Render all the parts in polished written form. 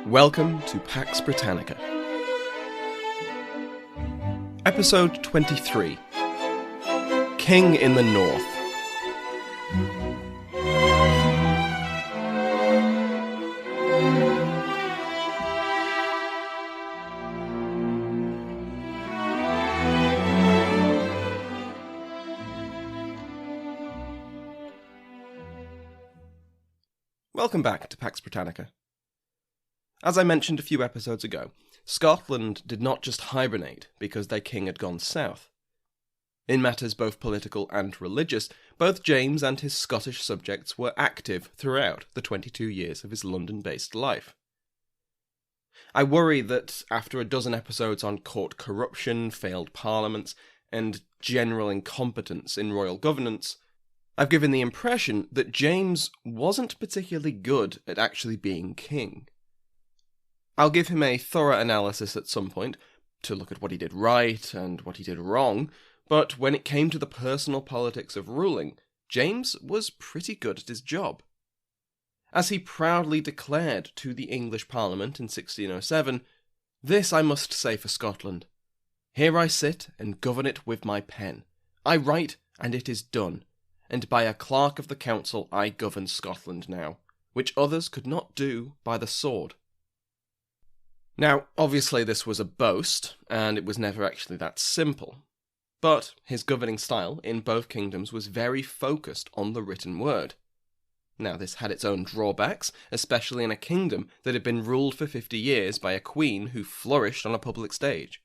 Welcome to Pax Britannica. Episode 23. King in the North. Welcome back to Pax Britannica. As I mentioned a few episodes ago, Scotland did not just hibernate because their king had gone south. In matters both political and religious, both James and his Scottish subjects were active throughout the 22 years of his London-based life. I worry that after a dozen episodes on court corruption, failed parliaments, and general incompetence in royal governance, I've given the impression that James wasn't particularly good at actually being king. I'll give him a thorough analysis at some point, to look at what he did right and what he did wrong, but when it came to the personal politics of ruling, James was pretty good at his job. As he proudly declared to the English Parliament in 1607, "This I must say for Scotland. Here I sit and govern it with my pen. I write, and it is done. And by a clerk of the council I govern Scotland now, which others could not do by the sword." Now, obviously this was a boast, and it was never actually that simple. But his governing style in both kingdoms was very focused on the written word. Now, this had its own drawbacks, especially in a kingdom that had been ruled for 50 years by a queen who flourished on a public stage.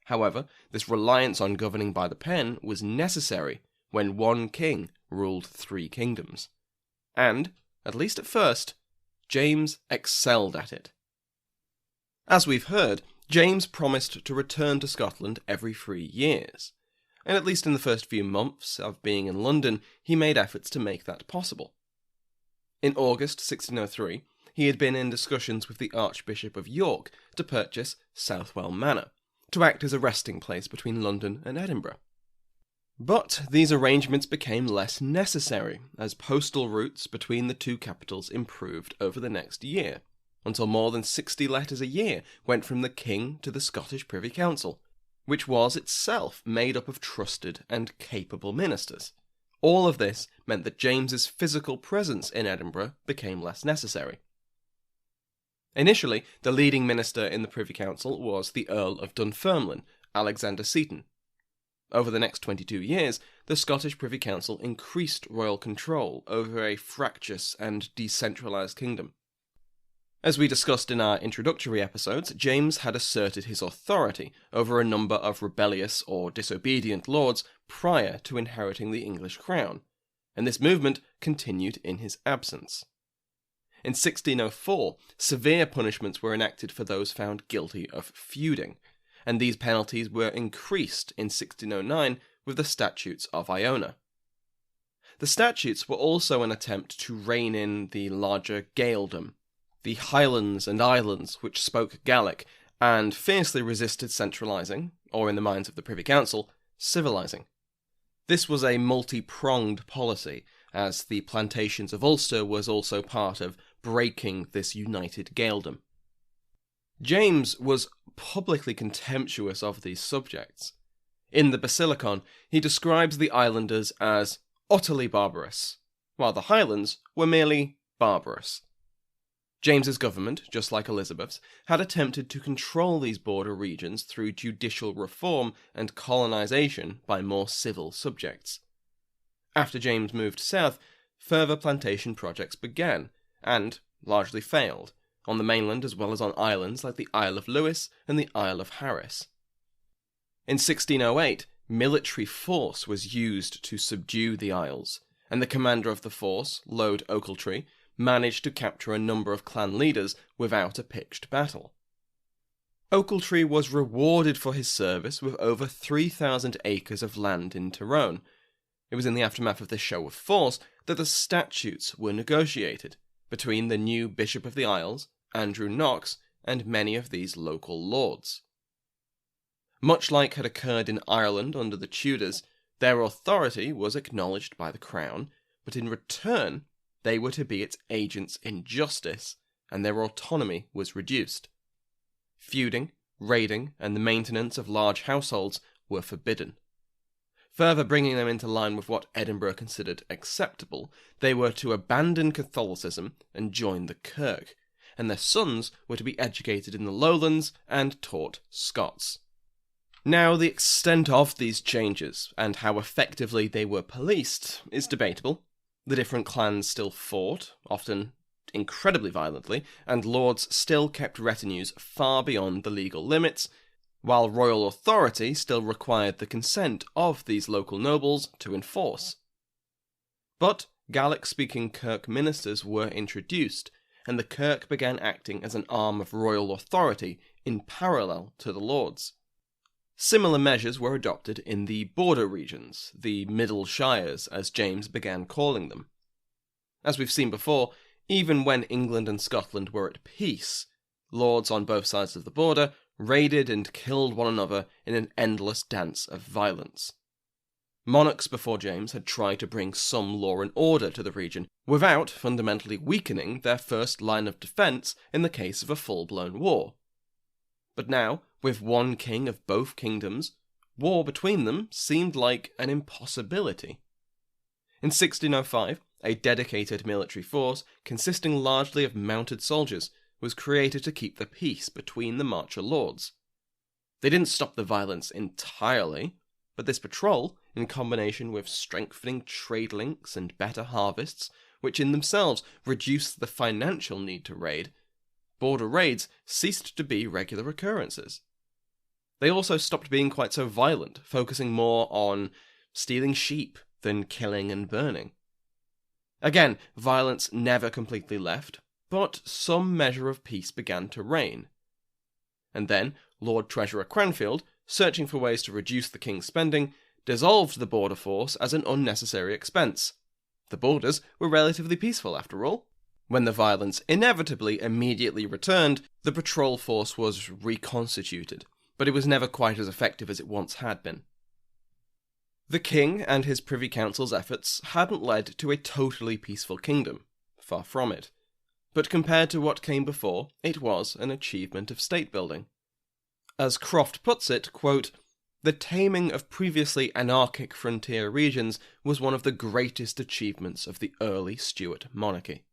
However, this reliance on governing by the pen was necessary when one king ruled 3 kingdoms. And, at least at first, James excelled at it. As we've heard, James promised to return to Scotland every 3 years, and at least in the first few months of being in London, he made efforts to make that possible. In August 1603, he had been in discussions with the Archbishop of York to purchase Southwell Manor, to act as a resting place between London and Edinburgh. But these arrangements became less necessary, as postal routes between the 2 capitals improved over the next year, until more than 60 letters a year went from the king to the Scottish Privy Council, which was itself made up of trusted and capable ministers. All of this meant that James's physical presence in Edinburgh became less necessary. Initially, the leading minister in the Privy Council was the Earl of Dunfermline, Alexander Seton. Over the next 22 years, the Scottish Privy Council increased royal control over a fractious and decentralised kingdom. As we discussed in our introductory episodes, James had asserted his authority over a number of rebellious or disobedient lords prior to inheriting the English crown, and this movement continued in his absence. In 1604, severe punishments were enacted for those found guilty of feuding, and these penalties were increased in 1609 with the Statutes of Iona. The statutes were also an attempt to rein in the larger Gaeldom, the Highlands and Islands which spoke Gaelic and fiercely resisted centralising, or in the minds of the Privy Council, civilising. This was a multi-pronged policy, as the plantations of Ulster was also part of breaking this united Gaeldom. James was publicly contemptuous of these subjects. In the Basilicon, he describes the islanders as utterly barbarous, while the Highlands were merely barbarous. James's government, just like Elizabeth's, had attempted to control these border regions through judicial reform and colonization by more civil subjects. After James moved south, further plantation projects began, and largely failed, on the mainland as well as on islands like the Isle of Lewis and the Isle of Harris. In 1608, military force was used to subdue the isles, and the commander of the force, Lord Ochiltree, managed to capture a number of clan leaders without a pitched battle. Ochiltree was rewarded for his service with over 3,000 acres of land in Tyrone. It was in the aftermath of this show of force that the statutes were negotiated between the new Bishop of the Isles, Andrew Knox, and many of these local lords. Much like had occurred in Ireland under the Tudors, their authority was acknowledged by the Crown, but in return they were to be its agents in justice and their autonomy was reduced. Feuding, raiding, and the maintenance of large households were forbidden. Further bringing them into line with what Edinburgh considered acceptable, they were to abandon Catholicism and join the Kirk, and their sons were to be educated in the Lowlands and taught Scots. Now, the extent of these changes, and how effectively they were policed, is debatable. The different clans still fought, often incredibly violently, and lords still kept retinues far beyond the legal limits, while royal authority still required the consent of these local nobles to enforce. But Gaelic-speaking Kirk ministers were introduced, and the Kirk began acting as an arm of royal authority in parallel to the lords. Similar measures were adopted in the border regions, the Middle Shires, as James began calling them. As we've seen before, even when England and Scotland were at peace, lords on both sides of the border raided and killed one another in an endless dance of violence. Monarchs before James had tried to bring some law and order to the region without fundamentally weakening their first line of defence in the case of a full-blown war. But now, with one king of both kingdoms, war between them seemed like an impossibility. In 1605, a dedicated military force, consisting largely of mounted soldiers, was created to keep the peace between the Marcher lords. They didn't stop the violence entirely, but this patrol, in combination with strengthening trade links and better harvests, which in themselves reduced the financial need to raid, border raids ceased to be regular occurrences. They also stopped being quite so violent, focusing more on stealing sheep than killing and burning. Again, violence never completely left, but some measure of peace began to reign. And then, Lord Treasurer Cranfield, searching for ways to reduce the king's spending, dissolved the border force as an unnecessary expense. The borders were relatively peaceful after all. When the violence inevitably immediately returned, the patrol force was reconstituted, but it was never quite as effective as it once had been. The king and his Privy Council's efforts hadn't led to a totally peaceful kingdom, far from it. But compared to what came before, it was an achievement of state-building. As Croft puts it, quote, "The taming of previously anarchic frontier regions was one of the greatest achievements of the early Stewart monarchy."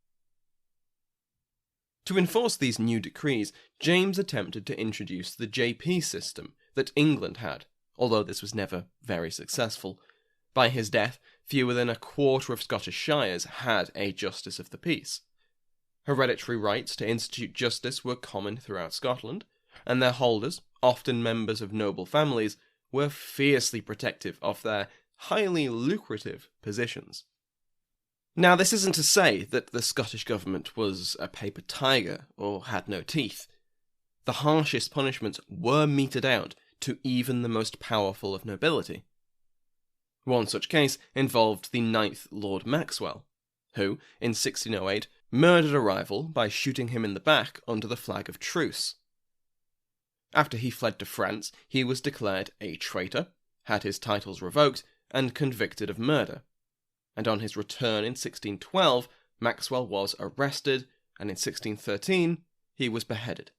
To enforce these new decrees, James attempted to introduce the JP system that England had, although this was never very successful. By his death, fewer than a quarter of Scottish shires had a Justice of the Peace. Hereditary rights to institute justice were common throughout Scotland, and their holders, often members of noble families, were fiercely protective of their highly lucrative positions. Now, this isn't to say that the Scottish government was a paper tiger or had no teeth. The harshest punishments were meted out to even the most powerful of nobility. One such case involved the 9th Lord Maxwell, who, in 1608, murdered a rival by shooting him in the back under the flag of truce. After he fled to France, he was declared a traitor, had his titles revoked, and convicted of murder. And on his return in 1612, Maxwell was arrested, and in 1613, he was beheaded.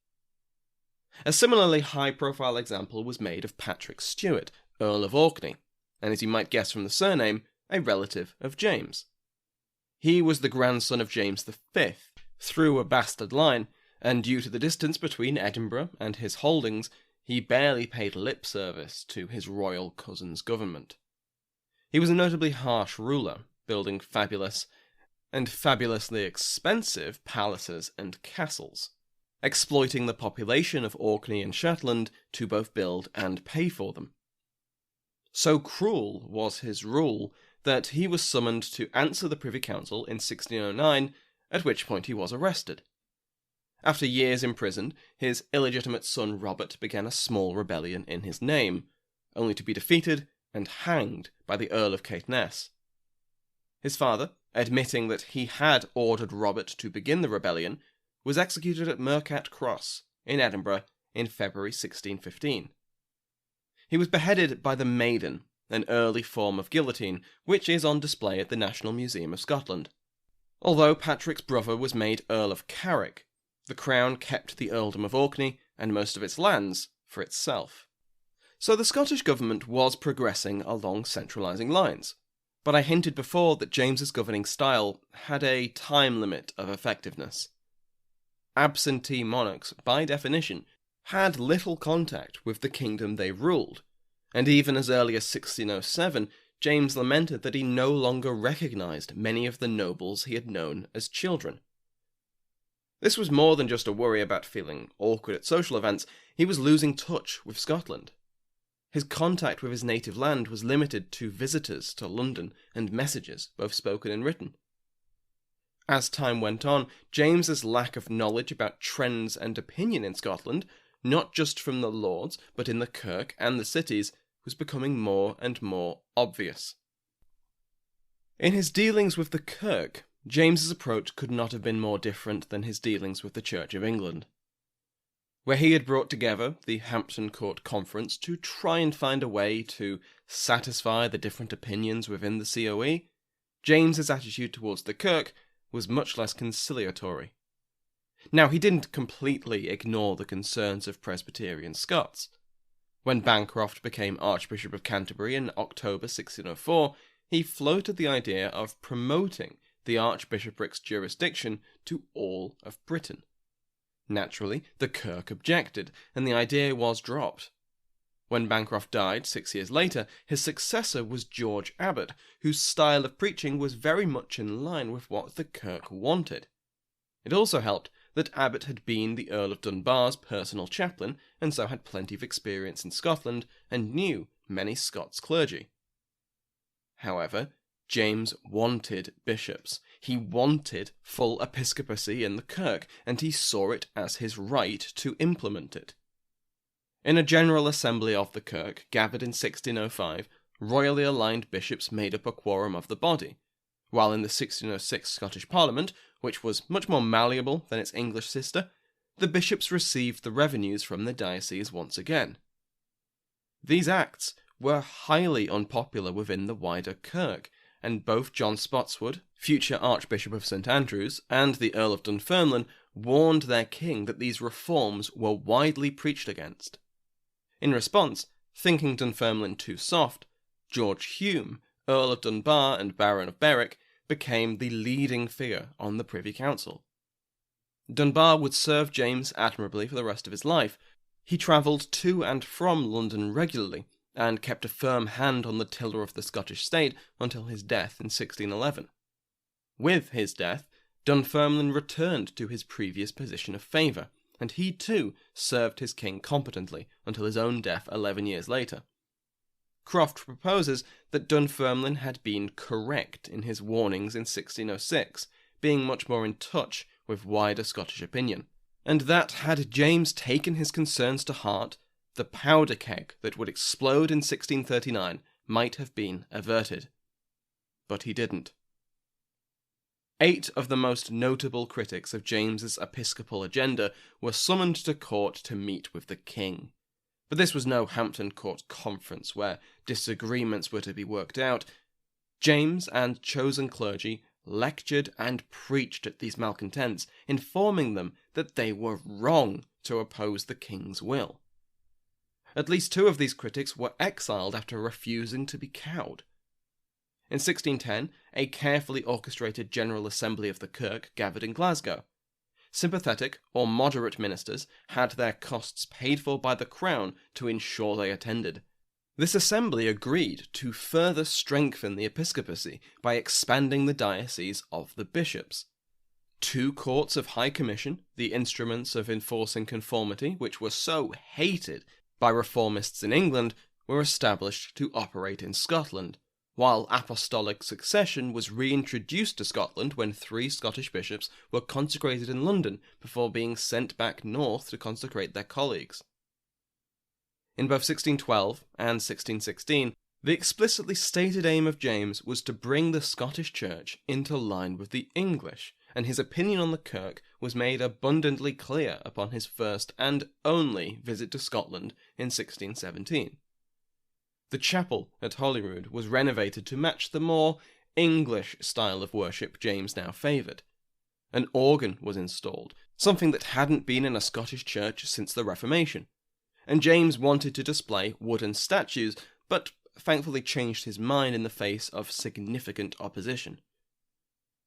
A similarly high-profile example was made of Patrick Stewart, Earl of Orkney, and as you might guess from the surname, a relative of James. He was the grandson of James V, through a bastard line, and due to the distance between Edinburgh and his holdings, he barely paid lip service to his royal cousin's government. He was a notably harsh ruler, building fabulous and fabulously expensive palaces and castles, exploiting the population of Orkney and Shetland to both build and pay for them. So cruel was his rule that he was summoned to answer the Privy Council in 1609, at which point he was arrested. After years imprisoned, his illegitimate son Robert began a small rebellion in his name, only to be defeated and hanged by the Earl of Caithness. His father, admitting that he had ordered Robert to begin the rebellion, was executed at Mercat Cross, in Edinburgh, in February 1615. He was beheaded by the Maiden, an early form of guillotine, which is on display at the National Museum of Scotland. Although Patrick's brother was made Earl of Carrick, the Crown kept the Earldom of Orkney and most of its lands for itself. So the Scottish government was progressing along centralising lines, but I hinted before that James's governing style had a time limit of effectiveness. Absentee monarchs, by definition, had little contact with the kingdom they ruled, and even as early as 1607, James lamented that he no longer recognised many of the nobles he had known as children. This was more than just a worry about feeling awkward at social events. He was losing touch with Scotland. His contact with his native land was limited to visitors to London and messages, both spoken and written. As time went on, James's lack of knowledge about trends and opinion in Scotland, not just from the lords, but in the Kirk and the cities, was becoming more and more obvious. In his dealings with the Kirk, James's approach could not have been more different than his dealings with the Church of England. Where he had brought together the Hampton Court Conference to try and find a way to satisfy the different opinions within the COE, James's attitude towards the Kirk was much less conciliatory. Now, he didn't completely ignore the concerns of Presbyterian Scots. When Bancroft became Archbishop of Canterbury in October 1604, he floated the idea of promoting the archbishopric's jurisdiction to all of Britain. Naturally, the Kirk objected, and the idea was dropped. When Bancroft died 6 years later, his successor was George Abbot, whose style of preaching was very much in line with what the Kirk wanted. It also helped that Abbot had been the Earl of Dunbar's personal chaplain, and so had plenty of experience in Scotland, and knew many Scots clergy. However, James wanted bishops. He wanted full episcopacy in the Kirk, and he saw it as his right to implement it. In a General Assembly of the Kirk, gathered in 1605, royally aligned bishops made up a quorum of the body, while in the 1606 Scottish Parliament, which was much more malleable than its English sister, the bishops received the revenues from the diocese once again. These acts were highly unpopular within the wider Kirk, and both John Spotswood, future Archbishop of St Andrews, and the Earl of Dunfermline warned their king that these reforms were widely preached against. In response, thinking Dunfermline too soft, George Hume, Earl of Dunbar and Baron of Berwick, became the leading figure on the Privy Council. Dunbar would serve James admirably for the rest of his life. He travelled to and from London regularly, and kept a firm hand on the tiller of the Scottish state until his death in 1611. With his death, Dunfermline returned to his previous position of favour, and he too served his king competently until his own death 11 years later. Croft proposes that Dunfermline had been correct in his warnings in 1606, being much more in touch with wider Scottish opinion, and that had James taken his concerns to heart, the powder keg that would explode in 1639 might have been averted. But he didn't. 8 of the most notable critics of James's episcopal agenda were summoned to court to meet with the king. But this was no Hampton Court conference where disagreements were to be worked out. James and chosen clergy lectured and preached at these malcontents, informing them that they were wrong to oppose the king's will. At least 2 of these critics were exiled after refusing to be cowed. In 1610, a carefully orchestrated General Assembly of the Kirk gathered in Glasgow. Sympathetic or moderate ministers had their costs paid for by the Crown to ensure they attended. This assembly agreed to further strengthen the episcopacy by expanding the diocese of the bishops. 2 courts of High Commission, the instruments of enforcing conformity which were so hated by reformists in England, were established to operate in Scotland, while apostolic succession was reintroduced to Scotland when 3 Scottish bishops were consecrated in London before being sent back north to consecrate their colleagues. In both 1612 and 1616, the explicitly stated aim of James was to bring the Scottish Church into line with the English, and his opinion on the Kirk was made abundantly clear upon his first and only visit to Scotland in 1617. The chapel at Holyrood was renovated to match the more English style of worship James now favoured, An organ was installed, something that hadn't been in a Scottish church since the Reformation, and James wanted to display wooden statues, but thankfully changed his mind in the face of significant opposition.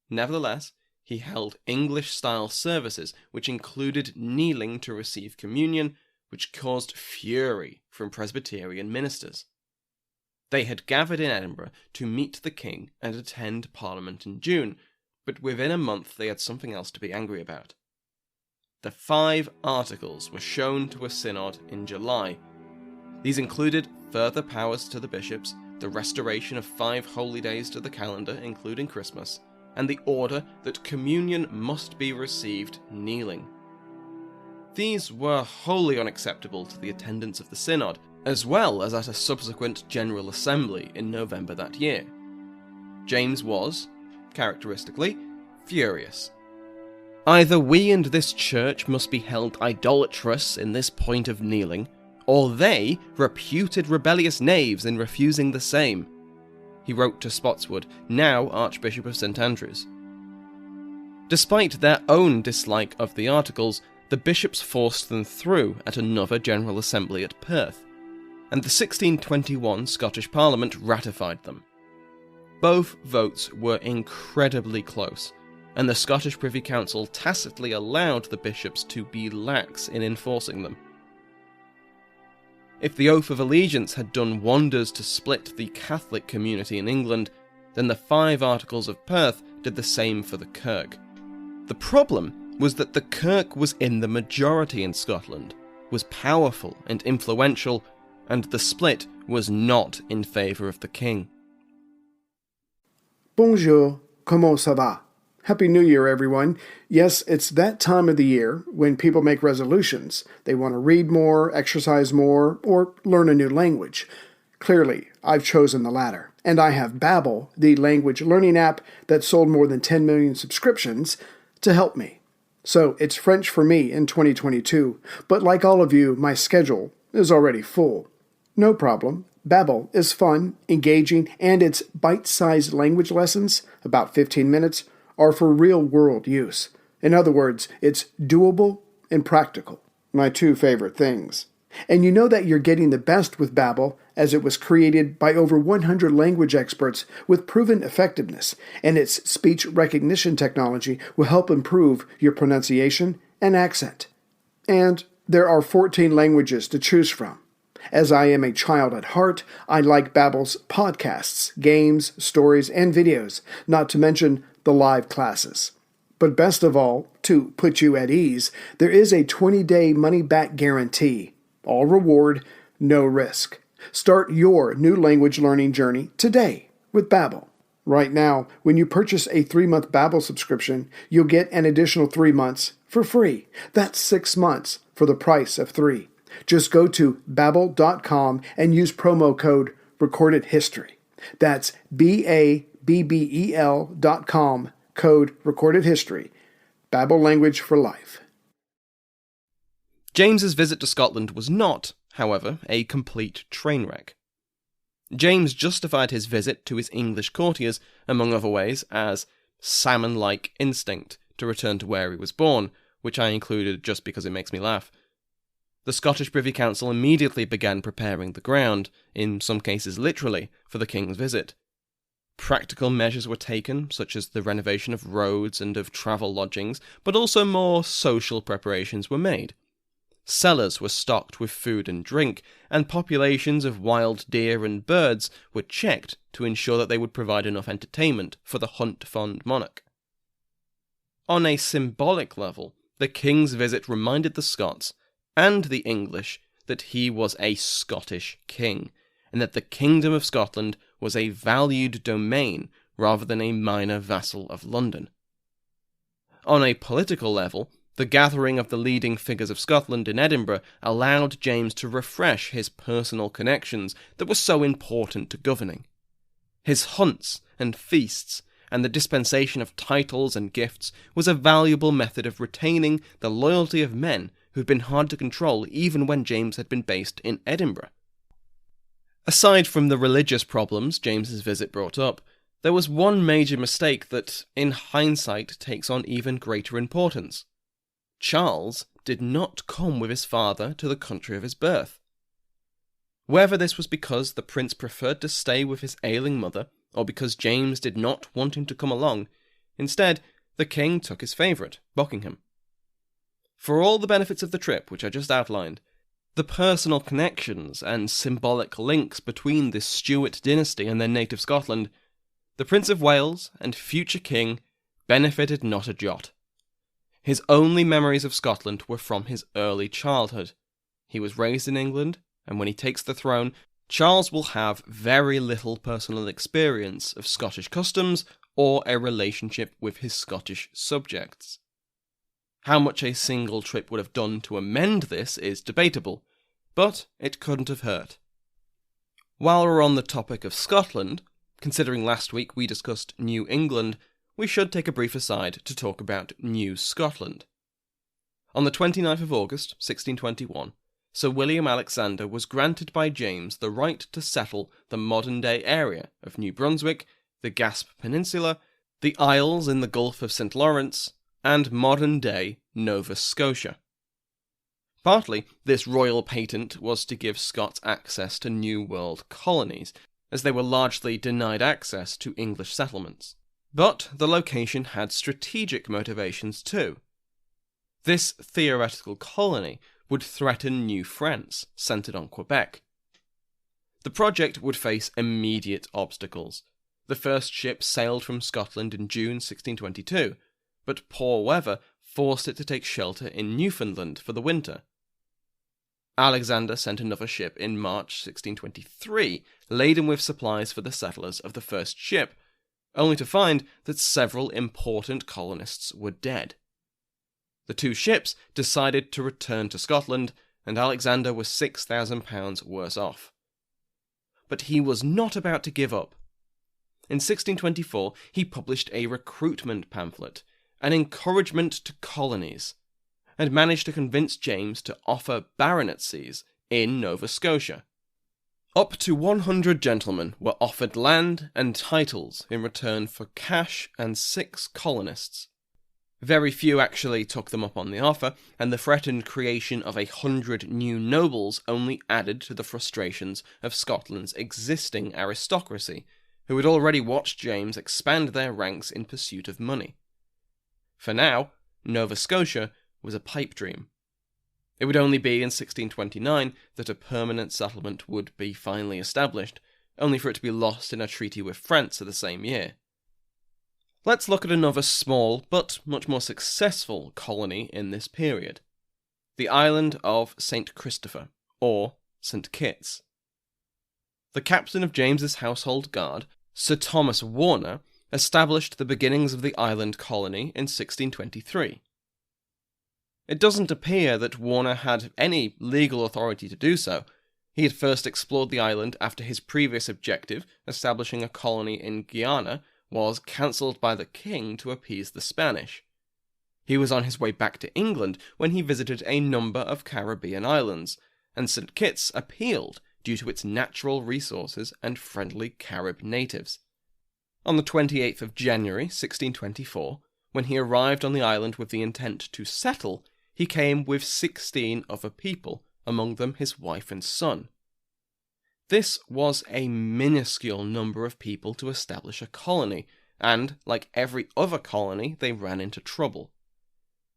Nevertheless, he held English-style services, which included kneeling to receive communion, which caused fury from Presbyterian ministers. They had gathered in Edinburgh to meet the king and attend Parliament in June, but within a month they had something else to be angry about. The 5 Articles were shown to a synod in July. These included further powers to the bishops, the restoration of 5 holy days to the calendar, including Christmas, and the order that communion must be received kneeling. These were wholly unacceptable to the attendants of the synod, as well as at a subsequent General Assembly in November that year. James was, characteristically, furious. Either we and this church must be held idolatrous in this point of kneeling, or they reputed rebellious knaves in refusing the same, he wrote to Spotswood, now Archbishop of St Andrews. Despite their own dislike of the Articles, the bishops forced them through at another General Assembly at Perth, and the 1621 Scottish Parliament ratified them. Both votes were incredibly close, and the Scottish Privy Council tacitly allowed the bishops to be lax in enforcing them. If the Oath of Allegiance had done wonders to split the Catholic community in England, then the 5 Articles of Perth did the same for the Kirk. The problem was that the Kirk was in the majority in Scotland, was powerful and influential, and the split was not in favour of the king. Bonjour, comment ça va? Happy New Year, everyone. Yes, it's that time of the year when people make resolutions. They want to read more, exercise more, or learn a new language. Clearly, I've chosen the latter. And I have Babbel, the language learning app that sold more than 10 million subscriptions, to help me. So it's French for me in 2022, but like all of you, my schedule is already full. No problem. Babbel is fun, engaging, and its bite-sized language lessons, about 15 minutes, are for real-world use. In other words, it's doable and practical, my 2 favorite things. And you know that you're getting the best with Babbel, as it was created by over 100 language experts with proven effectiveness, and its speech recognition technology will help improve your pronunciation and accent. And there are 14 languages to choose from. As I am a child at heart, I like Babbel's podcasts, games, stories, and videos, not to mention the live classes. But best of all, to put you at ease, there is a 20-day money-back guarantee. All reward, no risk. Start your new language learning journey today with Babbel. Right now, when you purchase a 3-month Babbel subscription, you'll get an additional 3 months for free. That's 6 months for the price of 3. Just go to Babbel.com and use promo code RecordedHistory. That's BABBEL.com, code RecordedHistory. Babbel language for life. James's visit to Scotland was not, however, a complete train wreck. James justified his visit to his English courtiers, among other ways, as salmon-like instinct to return to where he was born, which I included just because it makes me laugh. The Scottish Privy Council immediately began preparing the ground, in some cases literally, for the king's visit. Practical measures were taken, such as the renovation of roads and of travel lodgings, but also more social preparations were made. Cellars were stocked with food and drink, and populations of wild deer and birds were checked to ensure that they would provide enough entertainment for the hunt-fond monarch. On a symbolic level, the king's visit reminded the Scots, and the English, that he was a Scottish king, and that the Kingdom of Scotland was a valued domain rather than a minor vassal of London. On a political level, the gathering of the leading figures of Scotland in Edinburgh allowed James to refresh his personal connections that were so important to governing. His hunts and feasts and the dispensation of titles and gifts was a valuable method of retaining the loyalty of men who'd been hard to control even when James had been based in Edinburgh. Aside from the religious problems James's visit brought up, there was one major mistake that, in hindsight, takes on even greater importance. Charles did not come with his father to the country of his birth. Whether this was because the prince preferred to stay with his ailing mother, or because James did not want him to come along, instead, the king took his favourite, Buckingham. For all the benefits of the trip, which I just outlined, the personal connections and symbolic links between this Stewart dynasty and their native Scotland, the Prince of Wales and future king benefited not a jot. His only memories of Scotland were from his early childhood. He was raised in England, and when he takes the throne, Charles will have very little personal experience of Scottish customs or a relationship with his Scottish subjects. How much a single trip would have done to amend this is debatable, but it couldn't have hurt. While we're on the topic of Scotland, considering last week we discussed New England, we should take a brief aside to talk about New Scotland. On the 29th of August, 1621, Sir William Alexander was granted by James the right to settle the modern-day area of New Brunswick, the Gaspe Peninsula, the Isles in the Gulf of St. Lawrence, and modern-day Nova Scotia. Partly, this royal patent was to give Scots access to New World colonies, as they were largely denied access to English settlements. But the location had strategic motivations too. This theoretical colony would threaten New France, centred on Quebec. The project would face immediate obstacles. The first ship sailed from Scotland in June 1622, but poor weather forced it to take shelter in Newfoundland for the winter. Alexander sent another ship in March 1623, laden with supplies for the settlers of the first ship, only to find that several important colonists were dead. The two ships decided to return to Scotland, and Alexander was £6,000 worse off. But he was not about to give up. In 1624, he published a recruitment pamphlet, an encouragement to colonies, and managed to convince James to offer baronetcies in Nova Scotia. Up to 100 gentlemen were offered land and titles in return for cash and 6 colonists. Very few actually took them up on the offer, and the threatened creation of 100 new nobles only added to the frustrations of Scotland's existing aristocracy, who had already watched James expand their ranks in pursuit of money. For now, Nova Scotia was a pipe dream. It would only be in 1629 that a permanent settlement would be finally established, only for it to be lost in a treaty with France the same year. Let's look at another small, but much more successful colony in this period. The island of St. Christopher, or St. Kitts. The captain of James's household guard, Sir Thomas Warner, established the beginnings of the island colony in 1623. It doesn't appear that Warner had any legal authority to do so. He had first explored the island after his previous objective, establishing a colony in Guyana, was cancelled by the king to appease the Spanish. He was on his way back to England when he visited a number of Caribbean islands, and St. Kitts appealed due to its natural resources and friendly Carib natives. On the 28th of January 1624, when he arrived on the island with the intent to settle, he came with 16 other people, among them his wife and son. This was a minuscule number of people to establish a colony, and, like every other colony, they ran into trouble.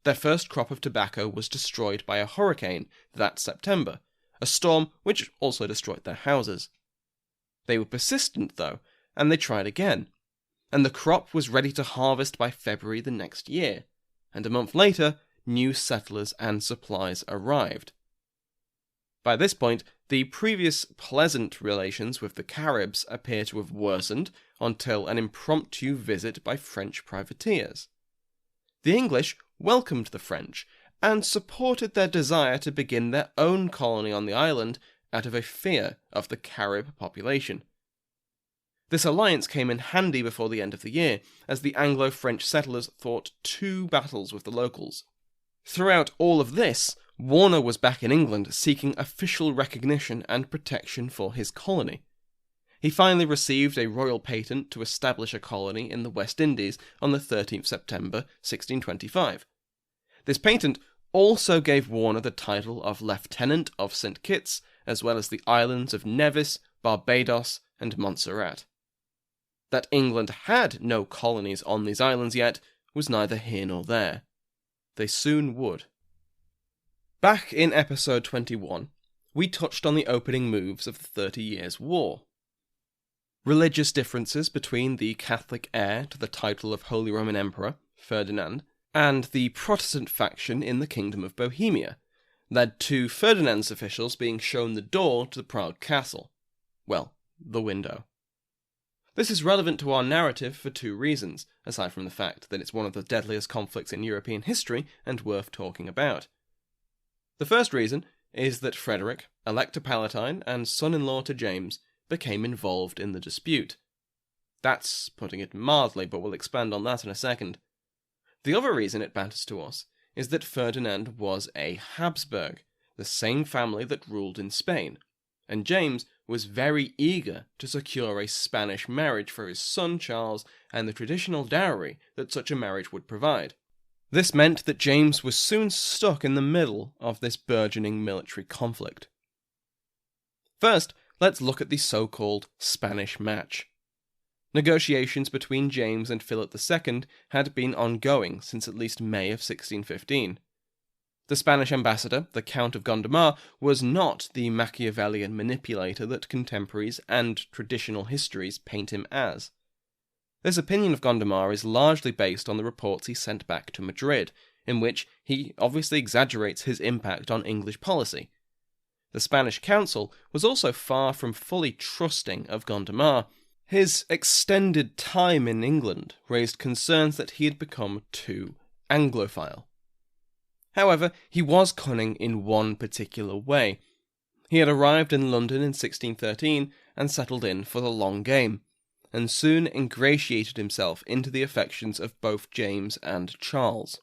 Their first crop of tobacco was destroyed by a hurricane that September, a storm which also destroyed their houses. They were persistent, though, and they tried again, and the crop was ready to harvest by February the next year, and a month later, new settlers and supplies arrived. By this point, the previous pleasant relations with the Caribs appear to have worsened until an impromptu visit by French privateers. The English welcomed the French and supported their desire to begin their own colony on the island out of a fear of the Carib population. This alliance came in handy before the end of the year, as the Anglo-French settlers fought 2 battles with the locals. Throughout all of this, Warner was back in England seeking official recognition and protection for his colony. He finally received a royal patent to establish a colony in the West Indies on the 13th September 1625. This patent also gave Warner the title of Lieutenant of St. Kitts, as well as the islands of Nevis, Barbados, and Montserrat. That England had no colonies on these islands yet was neither here nor there. They soon would. Back in episode 21, we touched on the opening moves of the 30 Years' War. Religious differences between the Catholic heir to the title of Holy Roman Emperor, Ferdinand, and the Protestant faction in the Kingdom of Bohemia led to Ferdinand's officials being shown the door to the proud castle. Well, the window. This is relevant to our narrative for two reasons, aside from the fact that it's one of the deadliest conflicts in European history and worth talking about. The first reason is that Frederick, Elector Palatine and son-in-law to James, became involved in the dispute. That's putting it mildly, but we'll expand on that in a second. The other reason it matters to us is that Ferdinand was a Habsburg, the same family that ruled in Spain, and James was very eager to secure a Spanish marriage for his son Charles and the traditional dowry that such a marriage would provide. This meant that James was soon stuck in the middle of this burgeoning military conflict. First, let's look at the so-called Spanish match. Negotiations between James and Philip II had been ongoing since at least May of 1615. The Spanish ambassador, the Count of Gondomar, was not the Machiavellian manipulator that contemporaries and traditional histories paint him as. This opinion of Gondomar is largely based on the reports he sent back to Madrid, in which he obviously exaggerates his impact on English policy. The Spanish council was also far from fully trusting of Gondomar. His extended time in England raised concerns that he had become too Anglophile. However, he was cunning in one particular way. He had arrived in London in 1613 and settled in for the long game, and soon ingratiated himself into the affections of both James and Charles.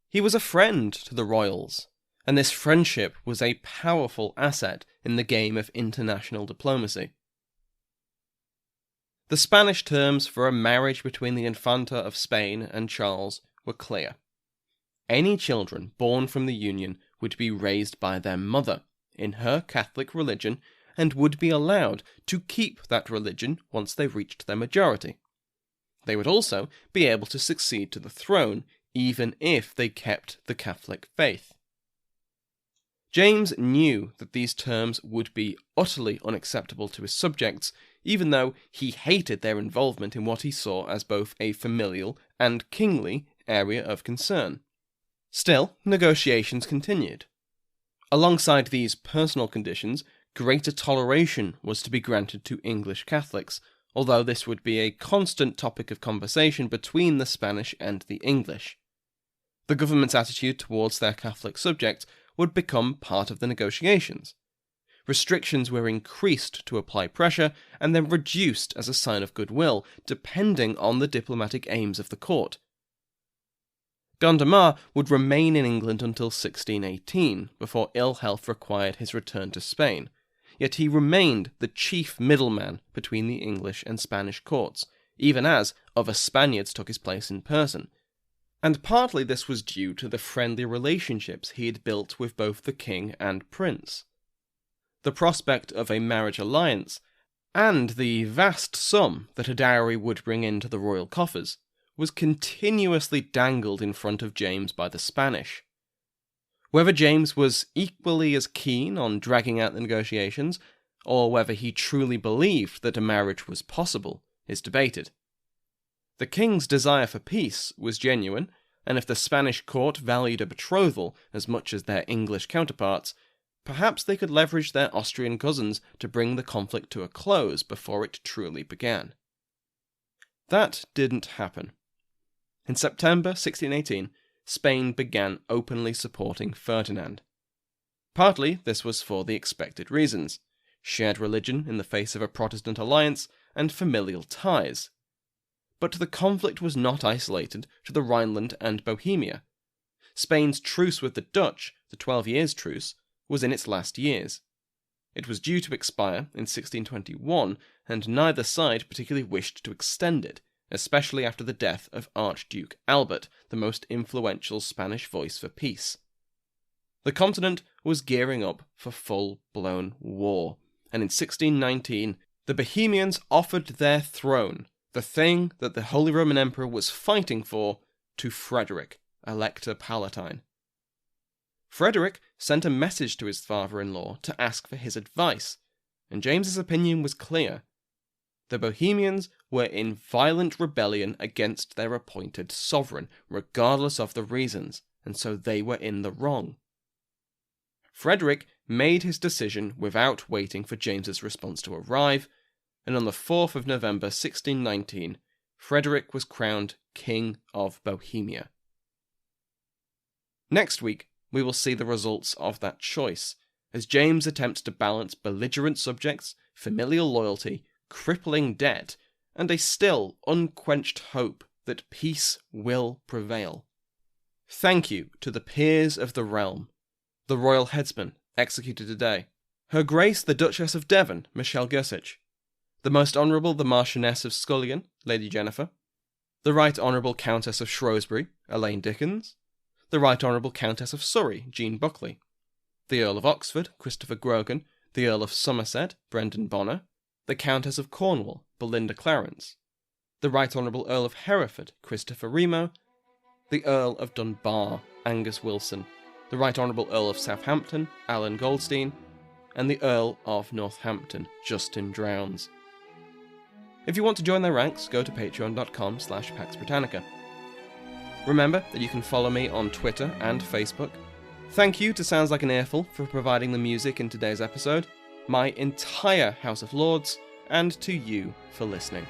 He was a friend to the royals, and this friendship was a powerful asset in the game of international diplomacy. The Spanish terms for a marriage between the Infanta of Spain and Charles were clear. Any children born from the union would be raised by their mother, in her Catholic religion, and would be allowed to keep that religion once they reached their majority. They would also be able to succeed to the throne, even if they kept the Catholic faith. James knew that these terms would be utterly unacceptable to his subjects, even though he hated their involvement in what he saw as both a familial and kingly area of concern. Still, negotiations continued. Alongside these personal conditions, greater toleration was to be granted to English Catholics, although this would be a constant topic of conversation between the Spanish and the English. The government's attitude towards their Catholic subjects would become part of the negotiations. Restrictions were increased to apply pressure and then reduced as a sign of goodwill, depending on the diplomatic aims of the court. Gondomar would remain in England until 1618, before ill health required his return to Spain, yet he remained the chief middleman between the English and Spanish courts, even as other Spaniards took his place in person. And partly this was due to the friendly relationships he had built with both the king and prince. The prospect of a marriage alliance, and the vast sum that a dowry would bring into the royal coffers, was continuously dangled in front of James by the Spanish. Whether James was equally as keen on dragging out the negotiations, or whether he truly believed that a marriage was possible, is debated. The king's desire for peace was genuine, and if the Spanish court valued a betrothal as much as their English counterparts, perhaps they could leverage their Austrian cousins to bring the conflict to a close before it truly began. That didn't happen. In September 1618, Spain began openly supporting Ferdinand. Partly this was for the expected reasons: shared religion in the face of a Protestant alliance, and familial ties. But the conflict was not isolated to the Rhineland and Bohemia. Spain's truce with the Dutch, the 12 Years' Truce, was in its last years. It was due to expire in 1621, and neither side particularly wished to extend it, especially after the death of Archduke Albert, the most influential Spanish voice for peace. The continent was gearing up for full-blown war, and in 1619, the Bohemians offered their throne, the thing that the Holy Roman Emperor was fighting for, to Frederick, Elector Palatine. Frederick sent a message to his father-in-law to ask for his advice, and James's opinion was clear. The Bohemians were in violent rebellion against their appointed sovereign, regardless of the reasons, and so they were in the wrong. Frederick made his decision without waiting for James's response to arrive, and on the 4th of November 1619, Frederick was crowned King of Bohemia. Next week, we will see the results of that choice, as James attempts to balance belligerent subjects, familial loyalty, crippling debt, and a still unquenched hope that peace will prevail. Thank you to the peers of the realm. The royal headsman, executed today. Her Grace the Duchess of Devon, Michelle Gursich. The Most Honourable the Marchioness of Scullion, Lady Jennifer. The Right Honourable Countess of Shrewsbury, Elaine Dickens. The Right Honourable Countess of Surrey, Jean Buckley. The Earl of Oxford, Christopher Grogan. The Earl of Somerset, Brendan Bonner. The Countess of Cornwall, Belinda Clarence. The Right Honourable Earl of Hereford, Christopher Remo. The Earl of Dunbar, Angus Wilson. The Right Honourable Earl of Southampton, Alan Goldstein, and the Earl of Northampton, Justin Drowns. If you want to join their ranks, go to patreon.com/Pax Britannica. Remember that you can follow me on Twitter and Facebook. Thank you to Sounds Like an Earful for providing the music in today's episode, my entire House of Lords, and to you for listening.